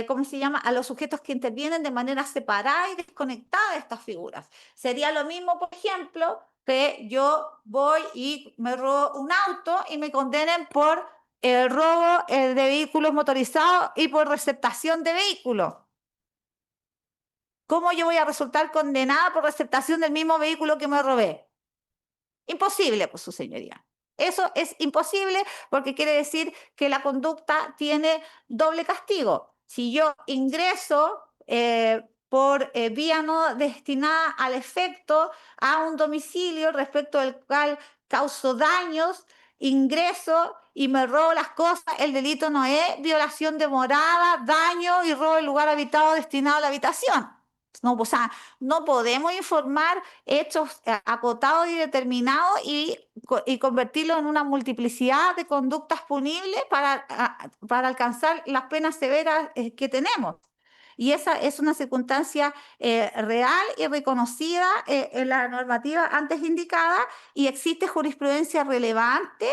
¿cómo se llama?, a los sujetos que intervienen de manera separada y desconectada de estas figuras. Sería lo mismo, por ejemplo, que yo voy y me robo un auto y me condenen por el robo de vehículos motorizados y por receptación de vehículos. ¿Cómo yo voy a resultar condenada por receptación del mismo vehículo que me robé? Imposible, pues, su señoría. Eso es imposible porque quiere decir que la conducta tiene doble castigo. Si yo ingreso por vía no destinada al efecto a un domicilio respecto del cual causo daños, ingreso y me robo las cosas, el delito no es violación de morada, daño y robo del lugar habitado destinado a la habitación. No, o sea, no podemos informar hechos acotados y determinados y convertirlo en una multiplicidad de conductas punibles para alcanzar las penas severas que tenemos. Y esa es una circunstancia real y reconocida en la normativa antes indicada y existe jurisprudencia relevante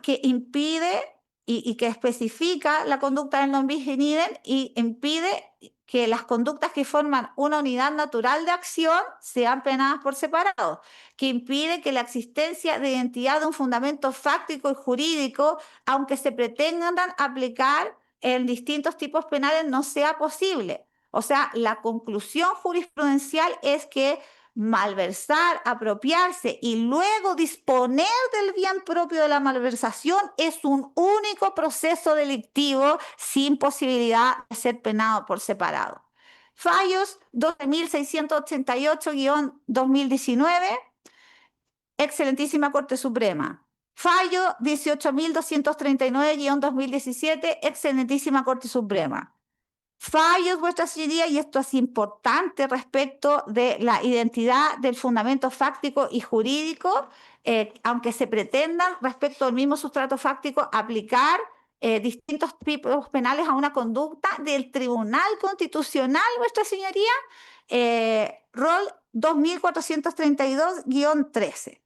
que impide y que especifica la conducta del non bis in idem y impide que las conductas que forman una unidad natural de acción sean penadas por separado, que impide que la existencia de identidad de un fundamento fáctico y jurídico, aunque se pretendan aplicar en distintos tipos penales, no sea posible. O sea, la conclusión jurisprudencial es que malversar, apropiarse y luego disponer del bien propio de la malversación es un único proceso delictivo sin posibilidad de ser penado por separado. Fallos 12.688-2019, Excelentísima Corte Suprema. Fallo 18.239-2017, Excelentísima Corte Suprema. Fallos, vuestra señoría, y esto es importante respecto de la identidad del fundamento fáctico y jurídico, aunque se pretendan respecto al mismo sustrato fáctico aplicar distintos tipos penales a una conducta del Tribunal Constitucional, vuestra señoría, rol 2432-13.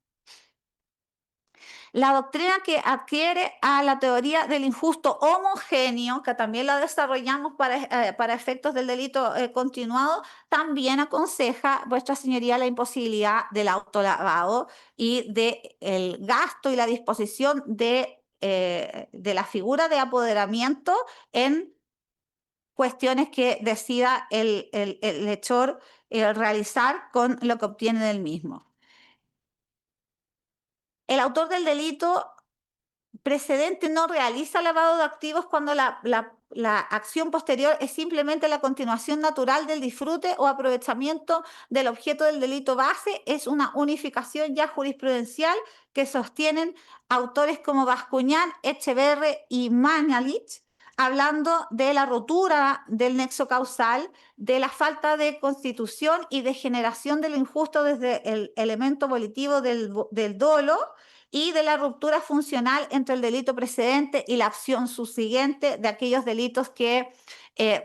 La doctrina que adquiere a la teoría del injusto homogéneo, que también la desarrollamos para efectos del delito continuado, también aconseja, vuestra señoría, la imposibilidad del autolavado y del gasto y la disposición de la figura de apoderamiento en cuestiones que decida el hechor realizar con lo que obtiene del mismo. El autor del delito precedente no realiza lavado de activos cuando la acción posterior es simplemente la continuación natural del disfrute o aprovechamiento del objeto del delito base. Es una unificación ya jurisprudencial que sostienen autores como Bascuñán, Echeverre y Mañalich, hablando de la rotura del nexo causal, de la falta de constitución y de generación de lo injusto desde el elemento volitivo del dolo, y de la ruptura funcional entre el delito precedente y la acción subsiguiente de aquellos delitos que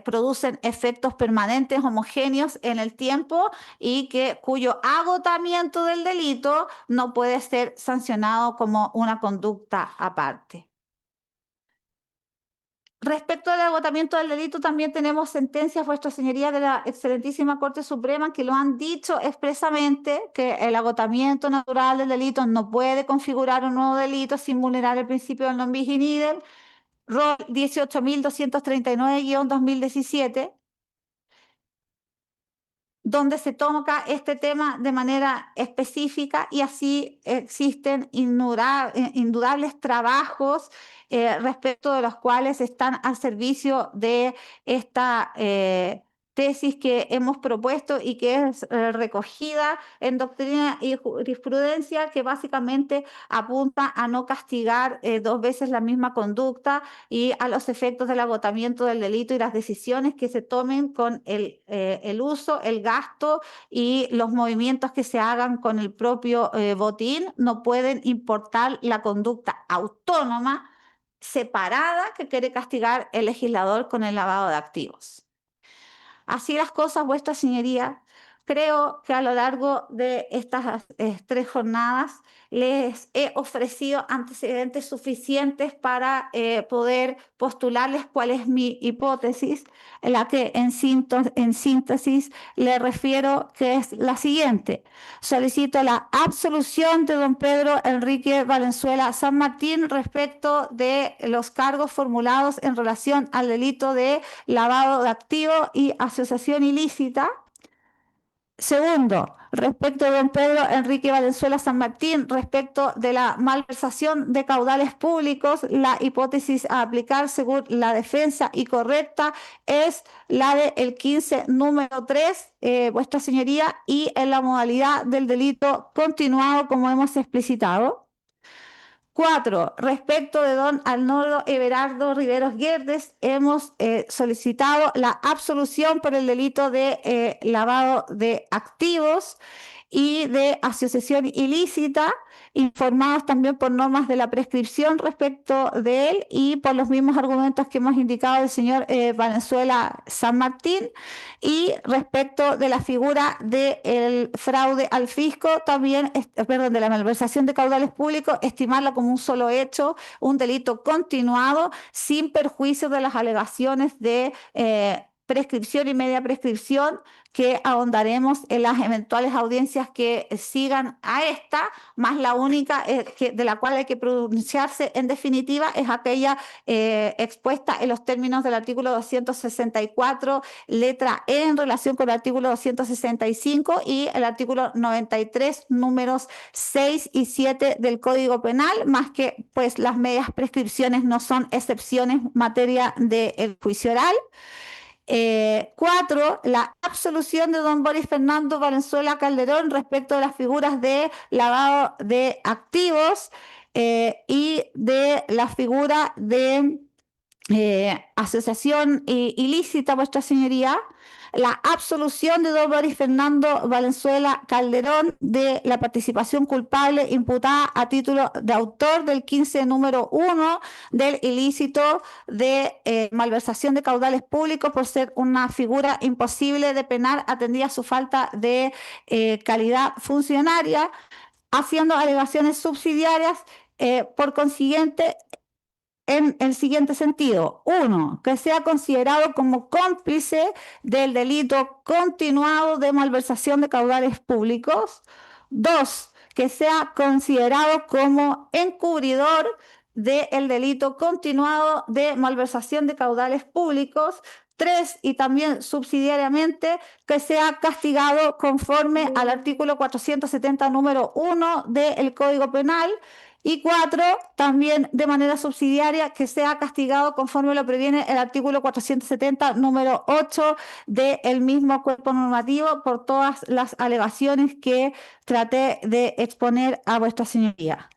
producen efectos permanentes homogéneos en el tiempo y cuyo agotamiento del delito no puede ser sancionado como una conducta aparte. Respecto al agotamiento del delito, también tenemos sentencias, vuestra señoría, de la excelentísima Corte Suprema, que lo han dicho expresamente, que el agotamiento natural del delito no puede configurar un nuevo delito sin vulnerar el principio del non bis in idem, rol 18.239-2017, donde se toca este tema de manera específica, y así existen indudables trabajos respecto de los cuales están al servicio de esta tesis que hemos propuesto y que es recogida en doctrina y jurisprudencia, que básicamente apunta a no castigar dos veces la misma conducta y a los efectos del agotamiento del delito y las decisiones que se tomen con el uso, el gasto y los movimientos que se hagan con el propio botín no pueden importar la conducta autónoma separada que quiere castigar el legislador con el lavado de activos. Así las cosas, vuestra señoría, creo que a lo largo de estas 3 jornadas les he ofrecido antecedentes suficientes para poder postularles cuál es mi hipótesis, en la que en síntesis le refiero, que es la siguiente. Solicito la absolución de don Pedro Enrique Valenzuela San Martín respecto de los cargos formulados en relación al delito de lavado de activos y asociación ilícita. Segundo, respecto de don Pedro Enrique Valenzuela San Martín, respecto de la malversación de caudales públicos, la hipótesis a aplicar según la defensa y correcta es la del 15 número 3, vuestra señoría, y en la modalidad del delito continuado como hemos explicitado. 4. Respecto de don Arnoldo Everardo Riveros Guerdes, hemos solicitado la absolución por el delito de lavado de activos y de asociación ilícita, informados también por normas de la prescripción respecto de él y por los mismos argumentos que hemos indicado el señor Valenzuela San Martín. Y respecto de la figura del fraude al fisco, también, de la malversación de caudales públicos, estimarla como un solo hecho, un delito continuado, sin perjuicio de las alegaciones de prescripción y media prescripción, que ahondaremos en las eventuales audiencias que sigan a esta, más la única de la cual hay que pronunciarse en definitiva es aquella expuesta en los términos del artículo 264, letra E, en relación con el artículo 265 y el artículo 93, números 6 y 7 del Código Penal, más que pues las medias prescripciones no son excepciones en materia del juicio oral. 4. La absolución de don Boris Fernando Valenzuela Calderón respecto de las figuras de lavado de activos y de la figura de asociación ilícita, vuestra señoría. la absolución de don Boris Fernando Valenzuela Calderón de la participación culpable imputada a título de autor del 15 número 1 del ilícito de malversación de caudales públicos por ser una figura imposible de penar atendida su falta de calidad funcionaria, haciendo alegaciones subsidiarias. Por consiguiente, en el siguiente sentido: uno, que sea considerado como cómplice del delito continuado de malversación de caudales públicos. Dos, que sea considerado como encubridor del delito continuado de malversación de caudales públicos. Tres, y también subsidiariamente, que sea castigado conforme al artículo 470, número 1 del Código Penal. Y cuatro, también de manera subsidiaria, que sea castigado conforme lo previene el artículo 470, número 8 del mismo cuerpo normativo, por todas las alegaciones que traté de exponer a vuestra señoría.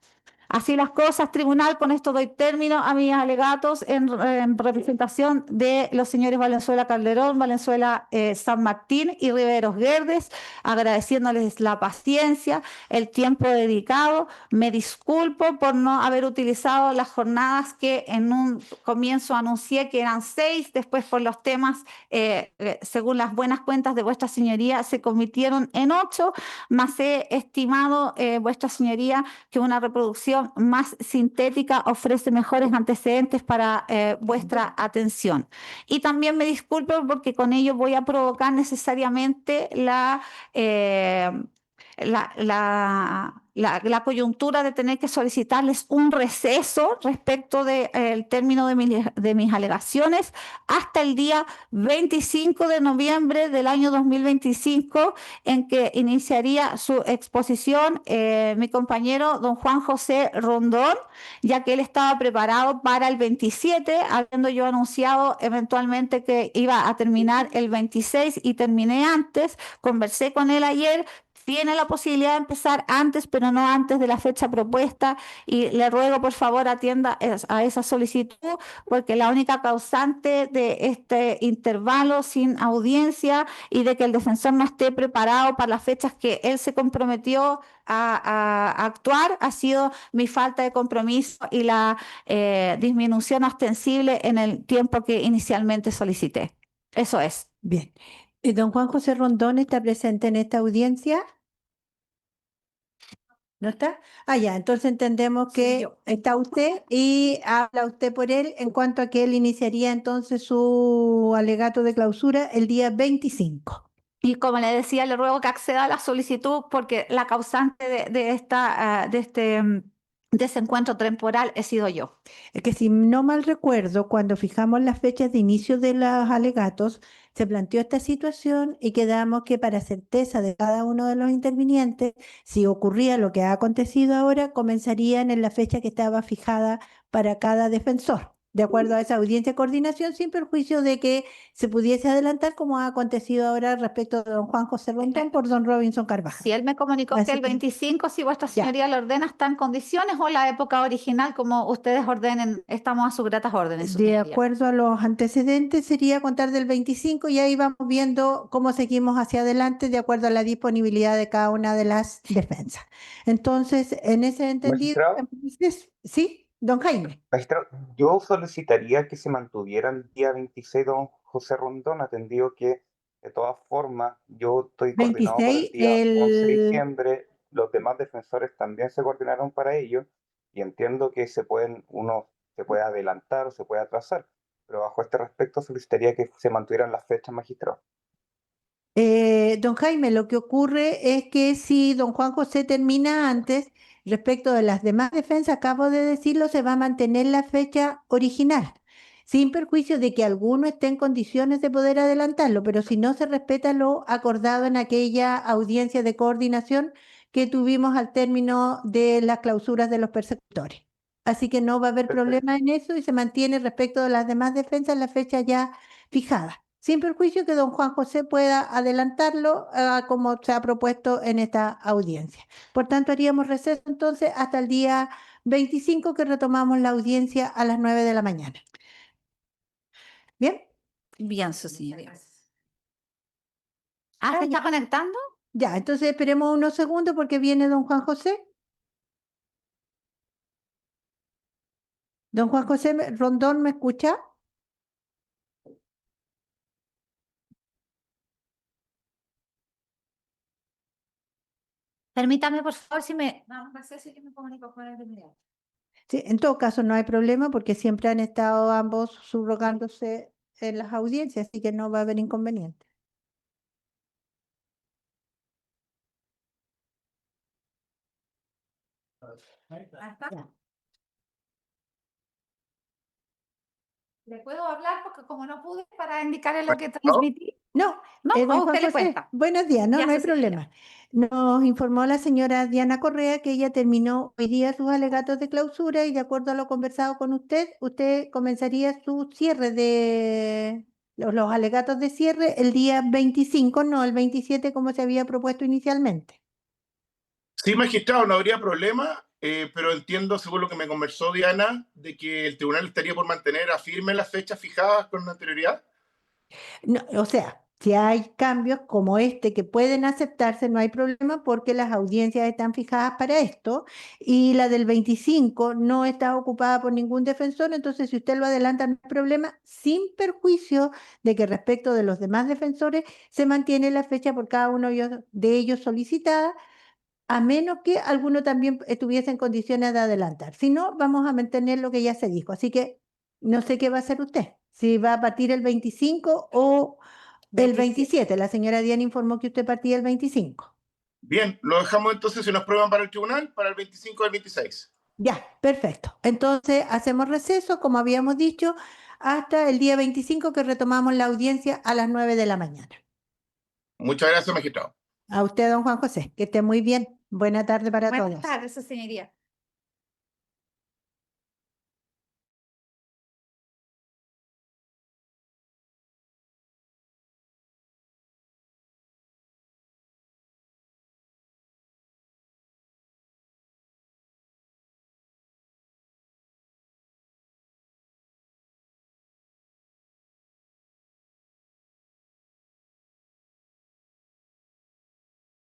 Así las cosas, tribunal, con esto doy término a mis alegatos en representación de los señores Valenzuela Calderón, Valenzuela San Martín y Riveros Guerdes, agradeciéndoles la paciencia, el tiempo dedicado. Me disculpo por no haber utilizado las jornadas que en un comienzo anuncié que eran 6, después por los temas, según las buenas cuentas de vuestra señoría, se convirtieron en 8, más he estimado, vuestra señoría, que una reproducción más sintética ofrece mejores antecedentes para vuestra atención. Y también me disculpo porque con ello voy a provocar necesariamente la coyuntura de tener que solicitarles un receso respecto del término de mis alegaciones hasta el día 25 de noviembre del año 2025, en que iniciaría su exposición mi compañero don Juan José Rondón, ya que él estaba preparado para el 27, habiendo yo anunciado eventualmente que iba a terminar el 26 y terminé antes. Conversé con él ayer. Tiene la posibilidad de empezar antes, pero no antes de la fecha propuesta, y le ruego por favor atienda a esa solicitud, porque la única causante de este intervalo sin audiencia y de que el defensor no esté preparado para las fechas que él se comprometió a actuar ha sido mi falta de compromiso y la disminución ostensible en el tiempo que inicialmente solicité. Eso es. Bien. Don Juan José Rondón está presente en esta audiencia. ¿No está? Ah, ya, entonces entendemos Sí, que yo. está usted y habla usted por él en cuanto a que él iniciaría entonces su alegato de clausura el día 25. Y como le decía, le ruego que acceda a la solicitud, porque la causante de este desencuentro temporal he sido yo. Es que si no mal recuerdo, cuando fijamos las fechas de inicio de los alegatos, se planteó esta situación y quedamos que para certeza de cada uno de los intervinientes, si ocurría lo que ha acontecido ahora, comenzarían en la fecha que estaba fijada para cada defensor, de acuerdo a esa audiencia de coordinación, sin perjuicio de que se pudiese adelantar como ha acontecido ahora respecto de don Juan José Rondón por don Robinson Carvajal. Si él me comunicó que Así el que, 25, si vuestra ya. señoría lo ordena, está en condiciones, o la época original, como ustedes ordenen, estamos a sus gratas órdenes, su De señoría. acuerdo a los antecedentes, sería contar del 25 y ahí vamos viendo cómo seguimos hacia adelante de acuerdo a la disponibilidad de cada una de las defensas. Entonces, en ese entendido, Magistrado, entonces, sí, don Jaime. magistrado, yo solicitaría que se mantuviera el día 26 don José Rondón, atendido que de todas formas yo estoy coordinado para el 26, día 11 de diciembre, los demás defensores también se coordinaron para ello y entiendo que uno se puede adelantar o se puede atrasar, pero bajo este respecto solicitaría que se mantuvieran las fechas, magistrado. Don Jaime, lo que ocurre es que si don Juan José termina antes, respecto de las demás defensas, acabo de decirlo, se va a mantener la fecha original, sin perjuicio de que alguno esté en condiciones de poder adelantarlo, pero si no se respeta lo acordado en aquella audiencia de coordinación que tuvimos al término de las clausuras de los persecutores. Así que no va a haber Perfecto. problema en eso y se mantiene respecto de las demás defensas la fecha ya fijada, sin perjuicio que don Juan José pueda adelantarlo como se ha propuesto en esta audiencia. Por tanto, haríamos receso entonces hasta el día 25, que retomamos la audiencia a las 9 de la mañana. ¿Bien? Bien, su señoría. Ah, ¿se está conectando? Ya, entonces esperemos unos segundos porque viene don Juan José. Don Juan José Rondón, ¿me escucha? Permítame, por favor, si me... No sé si yo me comunico con él de inmediato. Sí, en todo caso no hay problema porque siempre han estado ambos subrogándose en las audiencias, así que no va a haber inconveniente. Ya. ¿Le puedo hablar? Porque como no pude para indicarle lo que ¿No? transmití. No, No, don a Juan usted le José, cuenta. buenos días, no, Ya, no hay Cecilia. problema. Nos informó la señora Diana Correa que ella terminó hoy día sus alegatos de clausura y de acuerdo a lo conversado con usted comenzaría su cierre de los alegatos de cierre el día 25, no el 27 como se había propuesto inicialmente. Sí, magistrado, no habría problema, pero entiendo, según lo que me conversó Diana, de que el tribunal estaría por mantener a firme las fechas fijadas con anterioridad. No, o sea, si hay cambios como este que pueden aceptarse, no hay problema porque las audiencias están fijadas para esto y la del 25 no está ocupada por ningún defensor, entonces si usted lo adelanta no hay problema, sin perjuicio de que respecto de los demás defensores se mantiene la fecha por cada uno de ellos solicitada, a menos que alguno también estuviese en condiciones de adelantar. Si no, vamos a mantener lo que ya se dijo. Así que no sé qué va a hacer usted, si va a partir el 25 o el 27. La señora Diana informó que usted partía el 25. Bien, lo dejamos entonces, si nos prueban para el tribunal, para el 25 del 26. Ya, perfecto. Entonces hacemos receso, como habíamos dicho, hasta el día 25 que retomamos la audiencia a las 9 de la mañana. Muchas gracias, magistrado. A usted, don Juan José, que esté muy bien. Buena tarde para Buenas todos. tardes, su señoría.